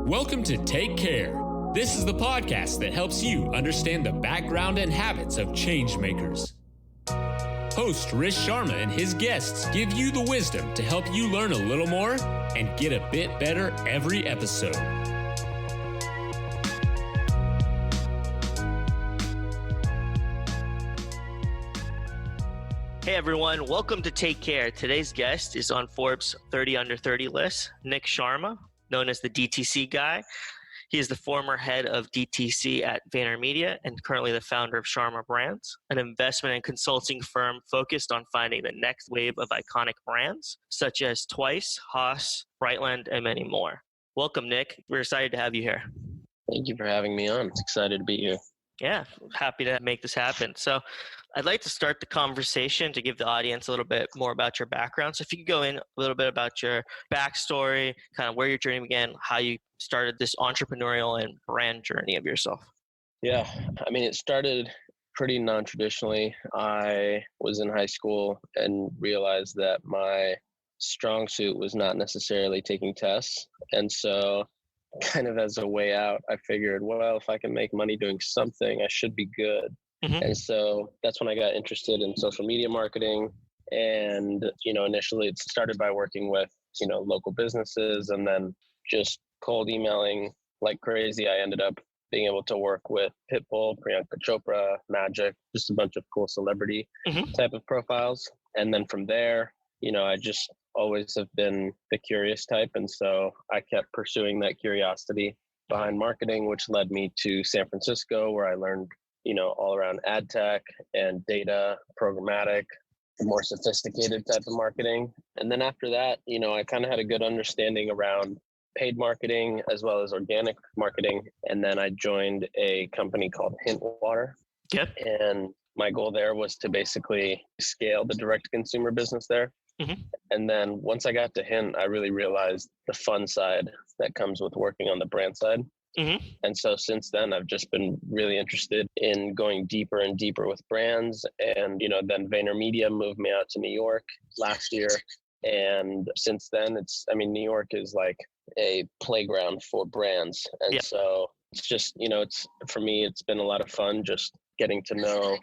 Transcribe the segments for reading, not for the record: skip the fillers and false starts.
Welcome to Take Care. This is the podcast that helps you understand the background and habits of change makers. Host Nik Sharma and his guests give you the wisdom to help you learn a little more and get a bit better every episode. Hey everyone, welcome to Take Care. Today's guest is on Forbes 30 Under 30 list, Nik Sharma, known as the DTC guy. He is the former head of DTC at VaynerMedia and currently the founder of Sharma Brands, an investment and consulting firm focused on finding the next wave of iconic brands such as Twice, Haas, Brightland, and many more. Welcome, Nik. We're excited to have you here. Thank you for having me on. It's excited to be here. Yeah, happy to make this happen. So I'd like to start the conversation to give the audience a little bit more about your background. So if you could go in a little bit about your backstory, kind of where your journey began, how you started this entrepreneurial and brand journey of yourself. Yeah, it started pretty non-traditionally. I was in high school and realized that my strong suit was not necessarily taking tests. And so kind of as a way out, I figured, well, if I can make money doing something, I should be good. Mm-hmm. And so that's when I got interested in social media marketing. And, initially it started by working with, local businesses and then just cold emailing like crazy. I ended up being able to work with Pitbull, Priyanka Chopra, Magic, just a bunch of cool celebrity type of profiles. And then from there, I just always have been the curious type. And so I kept pursuing that curiosity behind marketing, which led me to San Francisco, where I learned, all around ad tech and data, programmatic, more sophisticated type of marketing. And then after that, I kind of had a good understanding around paid marketing as well as organic marketing. And then I joined a company called Hint Water. Yep. And my goal there was to basically scale the direct consumer business there. Mm-hmm. And then once I got to Hint, I really realized the fun side that comes with working on the brand side. Mm-hmm. And so since then, I've just been really interested in going deeper and deeper with brands. And, then VaynerMedia moved me out to New York last year. And since then, New York is like a playground for brands. And so it's just, for me, it's been a lot of fun just getting to know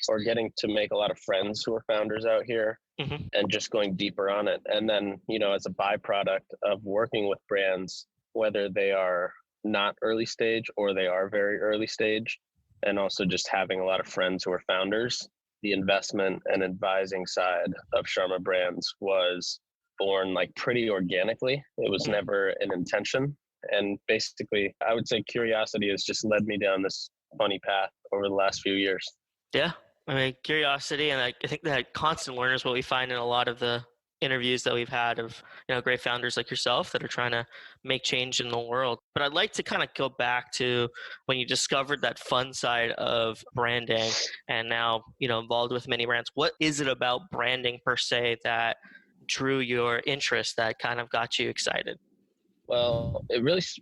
or getting to make a lot of friends who are founders out here. Mm-hmm. And just going deeper on it. And then, as a byproduct of working with brands, whether they are not early stage or they are very early stage, and also just having a lot of friends who are founders, the investment and advising side of Sharma Brands was born like pretty organically. It was never an intention. And basically, I would say curiosity has just led me down this funny path over the last few years. Yeah. Curiosity, and I think that constant learner is what we find in a lot of the interviews that we've had of, great founders like yourself that are trying to make change in the world. But I'd like to kind of go back to when you discovered that fun side of branding and now, involved with many brands. What is it about branding per se that drew your interest, that kind of got you excited? Well,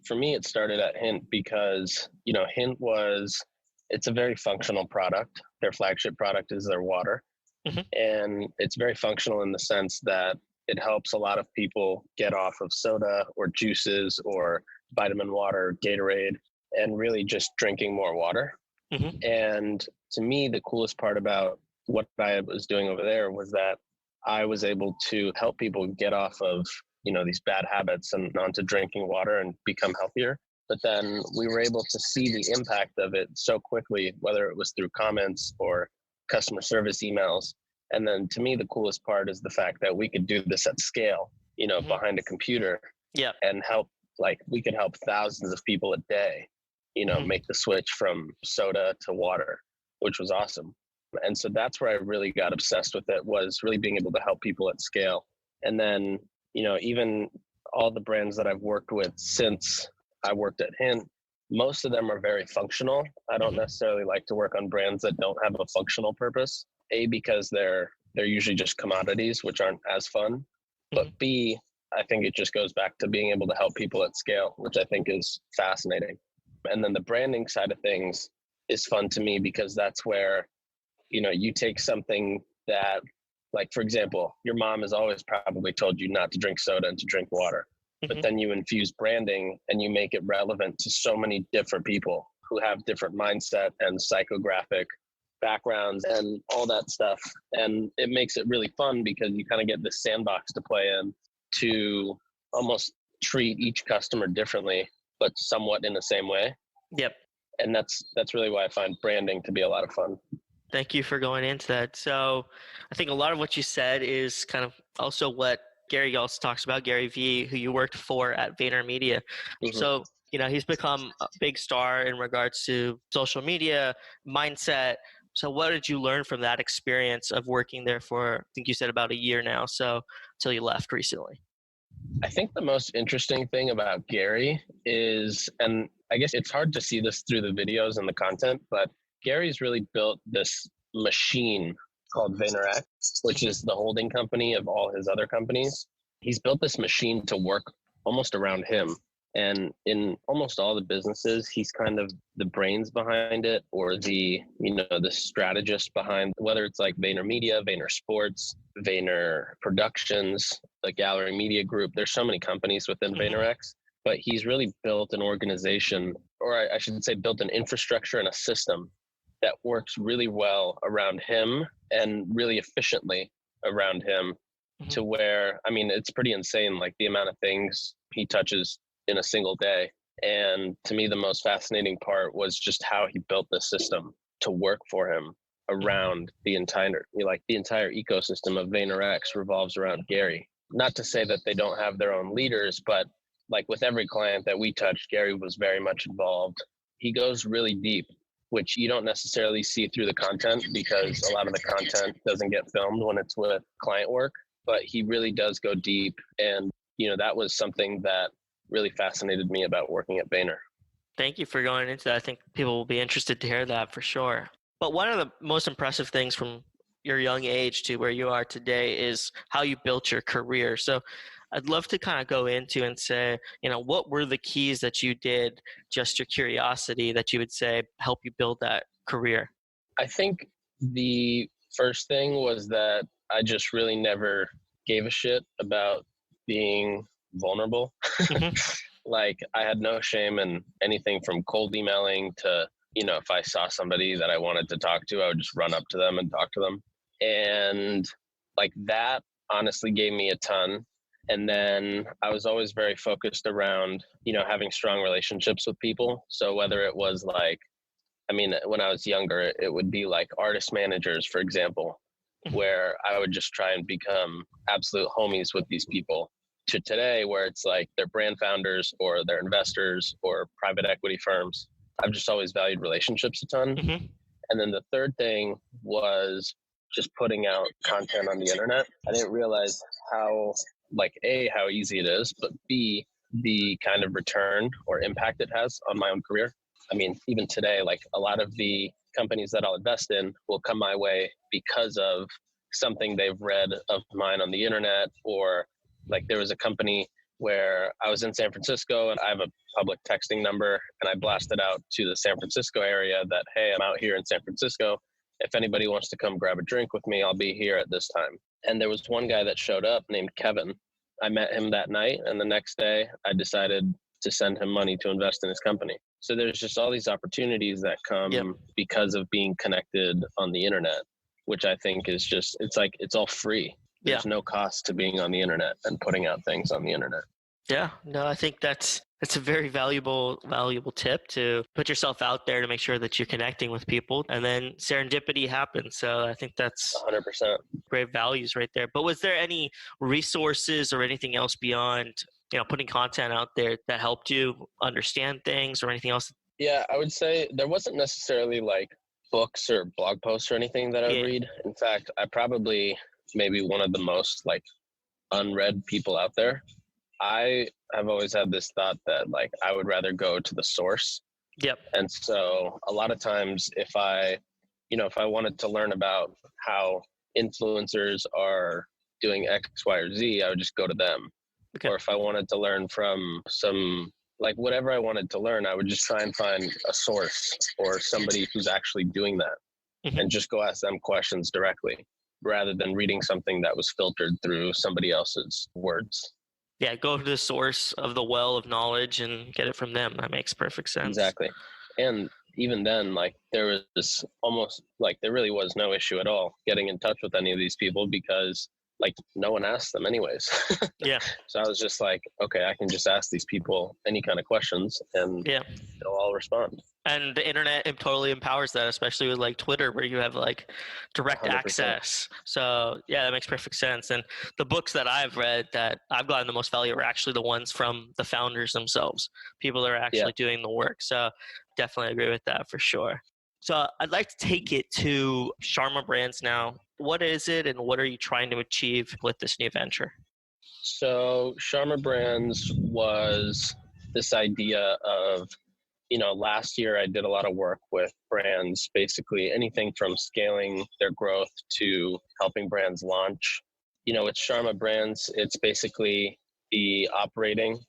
for me, it started at Hint because, Hint it's a very functional product. Their flagship product is their water. Mm-hmm. And it's very functional in the sense that it helps a lot of people get off of soda or juices or vitamin water, Gatorade, and really just drinking more water. Mm-hmm. And to me, the coolest part about what I was doing over there was that I was able to help people get off of, these bad habits and onto drinking water and become healthier. But then we were able to see the impact of it so quickly, whether it was through comments or customer service emails. And then to me, the coolest part is the fact that we could do this at scale, mm-hmm. behind a computer and we could help thousands of people a day, mm-hmm. make the switch from soda to water, which was awesome. And so that's where I really got obsessed with it, was really being able to help people at scale. And then, even all the brands that I've worked with since I worked at Hint, most of them are very functional. I don't necessarily like to work on brands that don't have a functional purpose. A, because they're usually just commodities, which aren't as fun. But B, I think it just goes back to being able to help people at scale, which I think is fascinating. And then the branding side of things is fun to me because that's where, you take something that, like, for example, your mom has always probably told you not to drink soda and to drink water. but then you infuse branding and you make it relevant to so many different people who have different mindset and psychographic backgrounds and all that stuff. And it makes it really fun because you kind of get this sandbox to play in to almost treat each customer differently, but somewhat in the same way. Yep. And that's really why I find branding to be a lot of fun. Thank you for going into that. So I think a lot of what you said is kind of also what Gary also talks about, Gary Vee, who you worked for at VaynerMedia. So, he's become a big star in regards to social media, mindset. So what did you learn from that experience of working there for, I think you said about a year now, so until you left recently? I think the most interesting thing about Gary is, and I guess it's hard to see this through the videos and the content, but Gary's really built this machine called VaynerX, which is the holding company of all his other companies. He's built this machine to work almost around him. And in almost all the businesses, he's kind of the brains behind it, or the strategist behind, whether it's like VaynerMedia, Vayner Sports, Vayner Productions, the Gallery Media Group. There's so many companies within VaynerX, but he's really built an organization, or I should say built an infrastructure and a system that works really well around him and really efficiently around him, to where, I mean, it's pretty insane, like the amount of things he touches in a single day. And to me, the most fascinating part was just how he built the system to work for him around the entire ecosystem of VaynerX revolves around Gary. Not to say that they don't have their own leaders, but like with every client that we touched, Gary was very much involved. He goes really deep, which you don't necessarily see through the content because a lot of the content doesn't get filmed when it's with client work, but he really does go deep. And, that was something that really fascinated me about working at Vayner. Thank you for going into that. I think people will be interested to hear that for sure. But one of the most impressive things from your young age to where you are today is how you built your career. So I'd love to kind of go into and say, what were the keys that you did, just your curiosity, that you would say help you build that career? I think the first thing was that I just really never gave a shit about being vulnerable. Like I had no shame in anything from cold emailing to, if I saw somebody that I wanted to talk to, I would just run up to them and talk to them. And like that honestly gave me a ton. And then I was always very focused around, having strong relationships with people. So whether it was like, when I was younger, it would be like artist managers, for example, where I would just try and become absolute homies with these people, to today where it's like they're brand founders or they're investors or private equity firms. I've just always valued relationships a ton. And then the third thing was just putting out content on the internet. I didn't realize how, like, A, how easy it is, but B, the kind of return or impact it has on my own career. Even today, like a lot of the companies that I'll invest in will come my way because of something they've read of mine on the internet, or like there was a company where I was in San Francisco and I have a public texting number, and I blasted out to the San Francisco area that, hey, I'm out here in San Francisco. If anybody wants to come grab a drink with me, I'll be here at this time. And there was one guy that showed up named Kevin. I met him that night, and the next day I decided to send him money to invest in his company. So there's just all these opportunities that come because of being connected on the internet, which I think is just, it's all free. There's no cost to being on the internet and putting out things on the internet. Yeah, no, I think that's a very valuable tip, to put yourself out there to make sure that you're connecting with people, and then serendipity happens. So I think that's 100% great values right there. But was there any resources or anything else beyond, putting content out there that helped you understand things, or anything else? Yeah, I would say there wasn't necessarily like books or blog posts or anything that I would read. In fact, I probably maybe one of the most like unread people out there. I have always had this thought that like I would rather go to the source. Yep. And so a lot of times if I wanted to learn about how influencers are doing X, Y, or Z, I would just go to them. Okay. Or if I wanted to learn from some, like whatever I wanted to learn, I would just try and find a source or somebody who's actually doing that, and just go ask them questions directly, rather than reading something that was filtered through somebody else's words. Yeah, go to the source of the well of knowledge and get it from them. That makes perfect sense. Exactly. And even then, like there was almost like there really was no issue at all getting in touch with any of these people because like no one asked them anyways. Yeah. So I was just like, okay, I can just ask these people any kind of questions and Yeah. they'll all respond. And the internet totally empowers that, especially with like Twitter, where you have like direct 100%. access. So yeah, that makes perfect sense. And the books that I've read that I've gotten the most value are actually the ones from the founders themselves, people that are actually doing the work. So definitely agree with that for sure. So I'd like to take it to Sharma Brands now. What is it and what are you trying to achieve with this new venture? So Sharma Brands was this idea of, last year I did a lot of work with brands, basically anything from scaling their growth to helping brands launch. With Sharma Brands, it's basically the operating,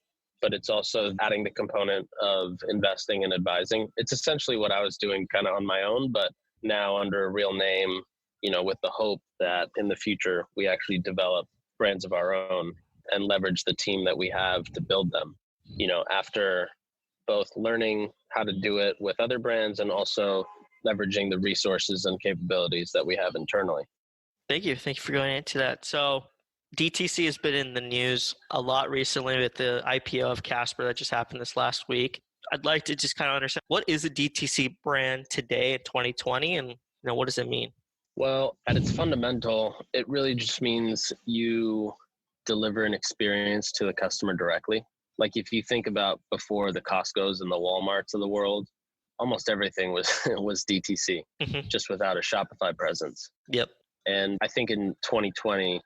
but it's also adding the component of investing and advising. It's essentially what I was doing kind of on my own, but now under a real name, with the hope that in the future we actually develop brands of our own and leverage the team that we have to build them, after both learning how to do it with other brands and also leveraging the resources and capabilities that we have internally. Thank you. Thank you for going into that. So DTC has been in the news a lot recently with the IPO of Casper that just happened this last week. I'd like to just kind of understand, what is a DTC brand today in 2020 and what does it mean? Well, at its fundamental, it really just means you deliver an experience to the customer directly. Like if you think about before the Costco's and the Walmarts of the world, almost everything was DTC, just without a Shopify presence. Yep. And I think in 2020,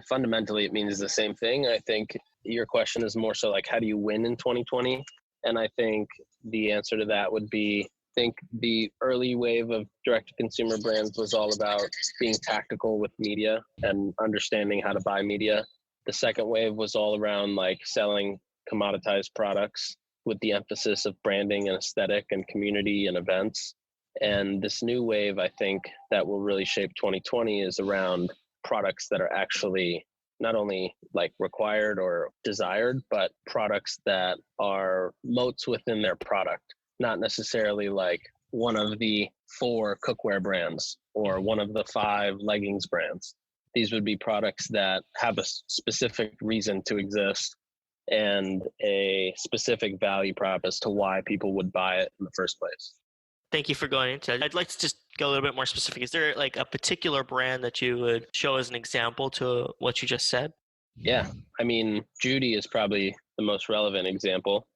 fundamentally it means the same thing. I think your question is more so like, how do you win in 2020? And I think the answer to that would be, I think the early wave of direct-to-consumer brands was all about being tactical with media and understanding how to buy media. The second wave was all around like selling commoditized products with the emphasis of branding and aesthetic and community and events. And this new wave, I think, that will really shape 2020 is around products that are actually not only like required or desired, but products that are moats within their product, not necessarily like one of the 4 cookware brands or one of the 5 leggings brands. These would be products that have a specific reason to exist and a specific value prop as to why people would buy it in the first place. Thank you for going into it. I'd like to just go a little bit more specific. Is there like a particular brand that you would show as an example to what you just said? Yeah. Judy is probably the most relevant example.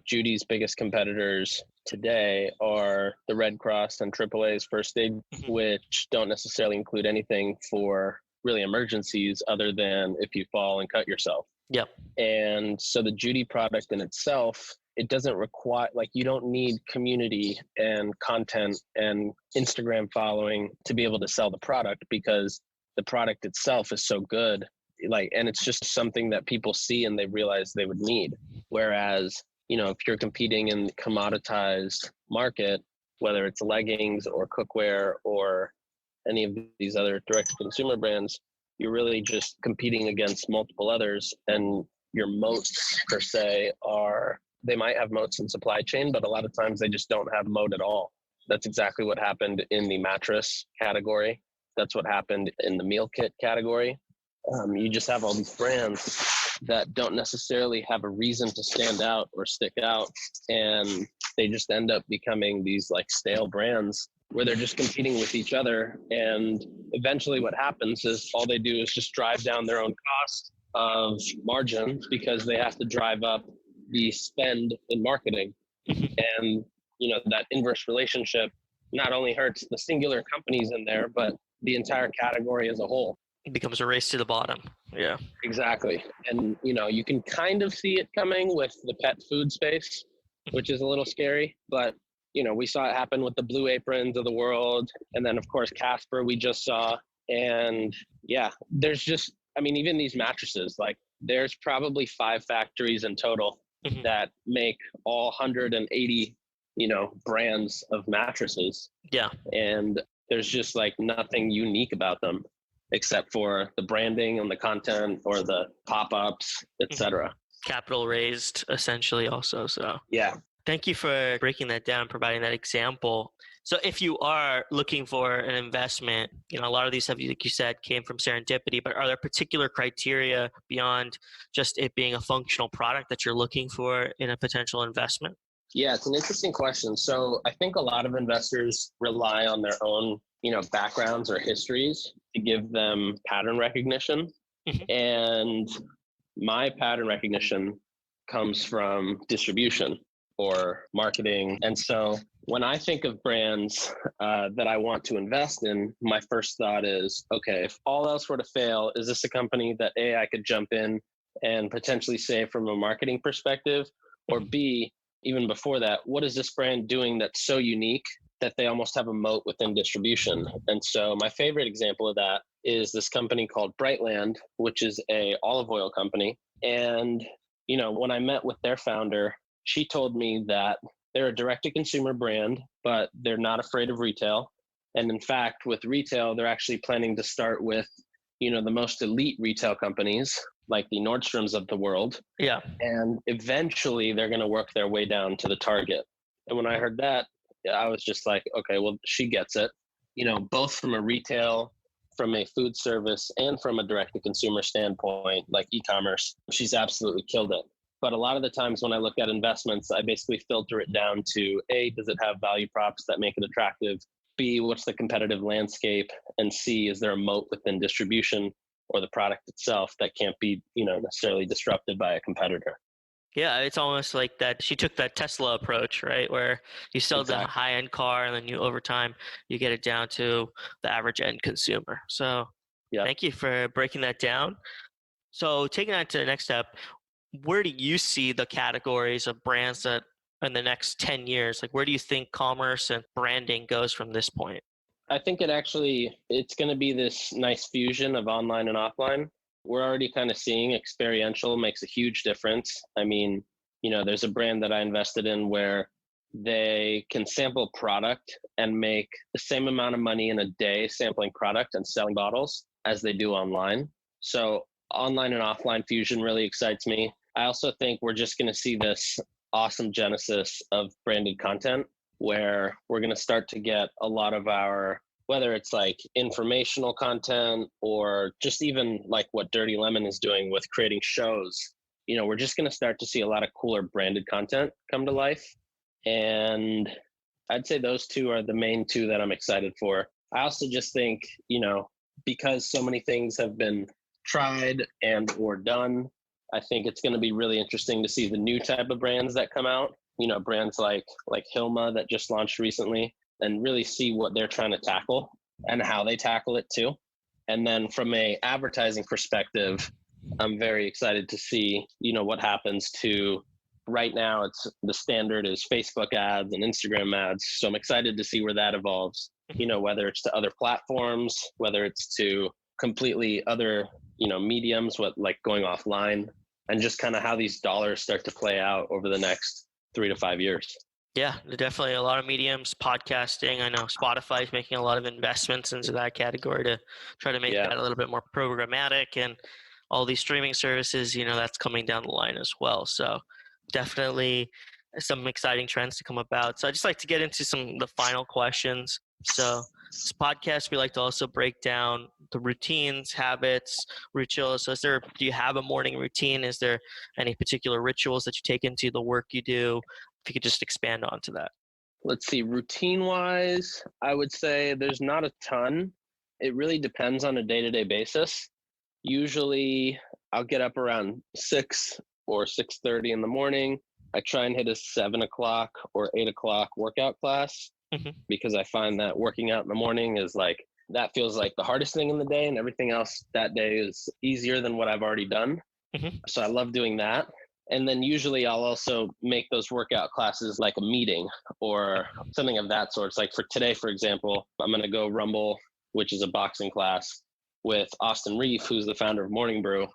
Judy's biggest competitors today are the Red Cross and AAA's First Aid, which don't necessarily include anything for really emergencies other than if you fall and cut yourself. Yep. And so the Judy product in itself, it doesn't require, like, you don't need community and content and Instagram following to be able to sell the product because the product itself is so good. And it's just something that people see and they realize they would need. Whereas, if you're competing in the commoditized market, whether it's leggings or cookware or any of these other direct-to-consumer brands, you're really just competing against multiple others. And your moats, per se, they might have moats in supply chain, but a lot of times they just don't have moat at all. That's exactly what happened in the mattress category. That's what happened in the meal kit category. You just have all these brands that don't necessarily have a reason to stand out or stick out. And they just end up becoming these like stale brands where they're just competing with each other. And eventually what happens is all they do is just drive down their own cost of margin because they have to drive up the spend in marketing. And, that inverse relationship not only hurts the singular companies in there, but the entire category as a whole. It becomes a race to the bottom. Yeah, exactly. And, you can kind of see it coming with the pet food space, which is a little scary, but we saw it happen with the Blue Aprons of the world. And then of course, Casper, we just saw. And yeah, there's just, even these mattresses, like there's probably 5 factories in total that make all 180, brands of mattresses. Yeah. And there's just like nothing unique about them. except for the branding and the content or the pop-ups, etc. Capital raised essentially also. So Yeah. thank you for breaking that down, providing that example. So if you are looking for an investment, a lot of these have, like you said, came from serendipity, but are there particular criteria beyond just it being a functional product that you're looking for in a potential investment? Yeah, it's an interesting question. So I think a lot of investors rely on their own, backgrounds or histories to give them pattern recognition. And my pattern recognition comes from distribution or marketing. And so when I think of brands that I want to invest in, my first thought is, okay, if all else were to fail, is this a company that A, I could jump in and potentially save from a marketing perspective, or B, even before that, what is this brand doing that's so unique that they almost have a moat within distribution? And so my favorite example of that is this company called Brightland, which is a olive oil company. And, when I met with their founder, she told me that they're a direct-to-consumer brand, but they're not afraid of retail. And in fact, with retail, they're actually planning to start with, the most elite retail companies like the Nordstroms of the world. Yeah. And eventually they're going to work their way down to the Target. And when I heard that, I was just like, okay, well, she gets it, both from a retail, from a food service, and from a direct-to-consumer standpoint, like e-commerce. She's absolutely killed it. But a lot of the times when I look at investments, I basically filter it down to A, does it have value props that make it attractive? B, what's the competitive landscape? And C, is there a moat within distribution or the product itself that can't be, necessarily disrupted by a competitor? Yeah, it's almost like that. She took that Tesla approach, right? Where you sell the high-end car and then over time, you get it down to the average end consumer. So Thank you for breaking that down. So taking that to the next step, where do you see the categories of brands that in the next 10 years, like where do you think commerce and branding goes from this point? I think it's going to be this nice fusion of online and offline. We're already kind of seeing experiential makes a huge difference. I mean, there's a brand that I invested in where they can sample product and make the same amount of money in a day sampling product and selling bottles as they do online. So online and offline fusion really excites me. I also think we're just going to see this awesome genesis of branded content where we're going to start to get a lot of our, whether it's like informational content or just even like what Dirty Lemon is doing with creating shows, we're just going to start to see a lot of cooler branded content come to life. And I'd say those two are the main two that I'm excited for. I also just think, because so many things have been tried and or done, I think it's going to be really interesting to see the new type of brands that come out, brands like Hilma that just launched recently, and really see what they're trying to tackle and how they tackle it too. And then from a advertising perspective, I'm very excited to see, what happens to right now. The standard is Facebook ads and Instagram ads. So I'm excited to see where that evolves, whether it's to other platforms, whether it's to completely other, mediums, like going offline, and just kind of how these dollars start to play out over the next 3 to 5 years. Yeah, definitely a lot of mediums, podcasting. I know Spotify is making a lot of investments into that category to try to make that a little bit more programmatic, and all these streaming services, that's coming down the line as well. So definitely some exciting trends to come about. So I'd just like to get into the final questions. So this podcast, we like to also break down the routines, habits, rituals. So do you have a morning routine? Is there any particular rituals that you take into the work you do? If you could just expand onto that. Let's see, routine-wise, I would say there's not a ton. It really depends on a day-to-day basis. Usually I'll get up around 6 or 6:30 in the morning. I try and hit a 7 o'clock or 8 o'clock workout class because I find that working out in the morning that feels like the hardest thing in the day, and everything else that day is easier than what I've already done. So I love doing that. And then usually I'll also make those workout classes like a meeting or something of that sort. It's like for today, for example, I'm going to go Rumble, which is a boxing class, with Austin Reef, who's the founder of Morning Brew.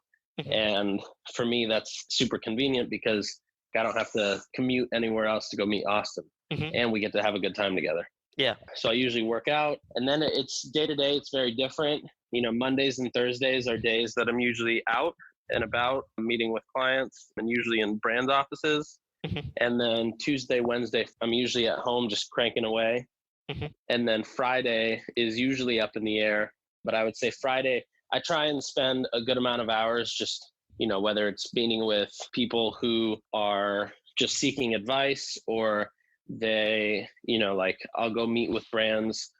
And for me, that's super convenient because I don't have to commute anywhere else to go meet Austin. And we get to have a good time together. Yeah. So I usually work out, and then it's day to day. It's very different. Mondays and Thursdays are days that I'm usually out and about meeting with clients, and usually in brand offices. Mm-hmm. And then Tuesday, Wednesday, I'm usually at home just cranking away. Mm-hmm. And then Friday is usually up in the air. But I would say Friday, I try and spend a good amount of hours just, whether it's meeting with people who are just seeking advice, or they, like I'll go meet with brands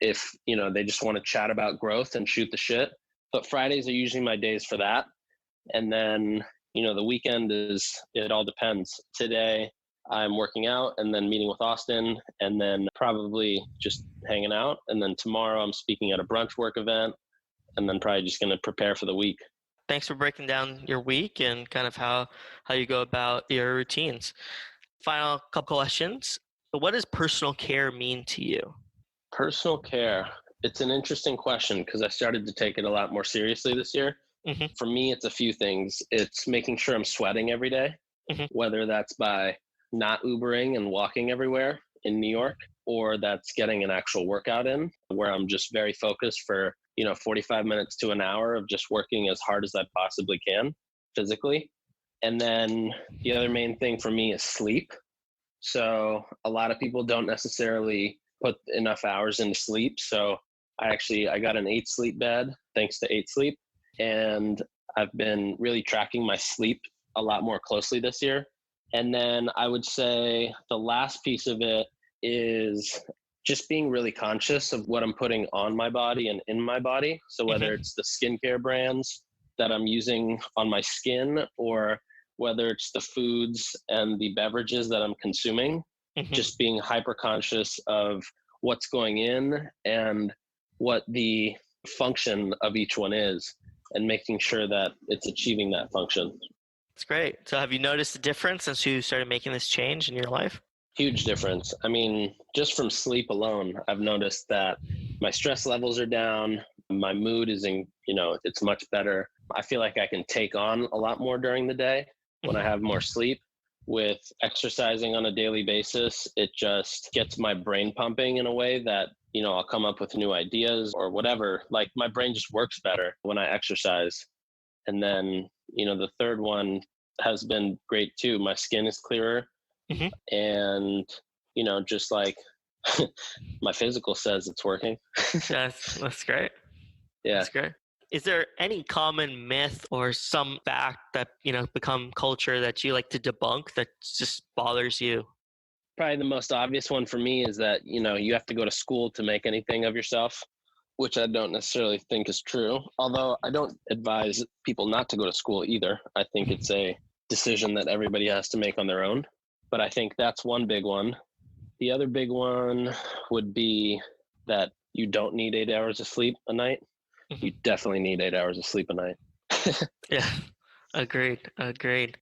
if, they just want to chat about growth and shoot the shit. But Fridays are usually my days for that. And then, the weekend it all depends. Today I'm working out and then meeting with Austin, and then probably just hanging out. And then tomorrow I'm speaking at a brunch work event, and then probably just going to prepare for the week. Thanks for breaking down your week and kind of how you go about your routines. Final couple questions. What does personal care mean to you? Personal care. It's an interesting question because I started to take it a lot more seriously this year. Mm-hmm. For me, it's a few things. It's making sure I'm sweating every day, mm-hmm. whether that's by not Ubering and walking everywhere in New York, or that's getting an actual workout in where I'm just very focused for, 45 minutes to an hour of just working as hard as I possibly can physically. And then the other main thing for me is sleep. So a lot of people don't necessarily put enough hours into sleep. So I got an 8 sleep bed thanks to 8 Sleep. And I've been really tracking my sleep a lot more closely this year. And then I would say the last piece of it is just being really conscious of what I'm putting on my body and in my body. So whether it's the skincare brands that I'm using on my skin, or whether it's the foods and the beverages that I'm consuming, just being hyper conscious of what's going in and what the function of each one is, and making sure that it's achieving that function. That's great. So have you noticed a difference since you started making this change in your life? Huge difference. I mean, just from sleep alone, I've noticed that my stress levels are down. My mood is it's much better. I feel like I can take on a lot more during the day when I have more sleep. With exercising on a daily basis, it just gets my brain pumping in a way that, I'll come up with new ideas or whatever. Like my brain just works better when I exercise. And then, the third one has been great too. My skin is clearer. And, just like my physical says it's working. That's great. Yeah. That's great. Is there any common myth or some fact that, become culture that you like to debunk that just bothers you? Probably the most obvious one for me is that, you have to go to school to make anything of yourself, which I don't necessarily think is true. Although I don't advise people not to go to school either. I think it's a decision that everybody has to make on their own. But I think that's one big one. The other big one would be that you don't need 8 hours of sleep a night. You definitely need 8 hours of sleep a night. Yeah, agreed.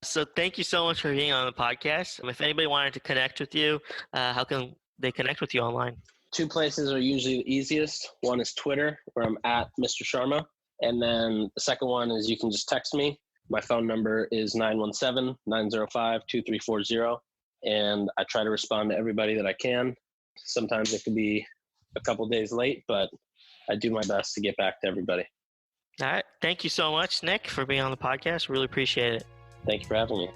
So thank you so much for being on the podcast. If anybody wanted to connect with you, how can they connect with you online? 2 places are usually the easiest. One is Twitter, where I'm at Mr. Sharma. And then the second one is you can just text me. My phone number is 917-905-2340. And I try to respond to everybody that I can. Sometimes it could be a couple days late, but I do my best to get back to everybody. All right. Thank you so much, Nik, for being on the podcast. Really appreciate it. Thank you for having me.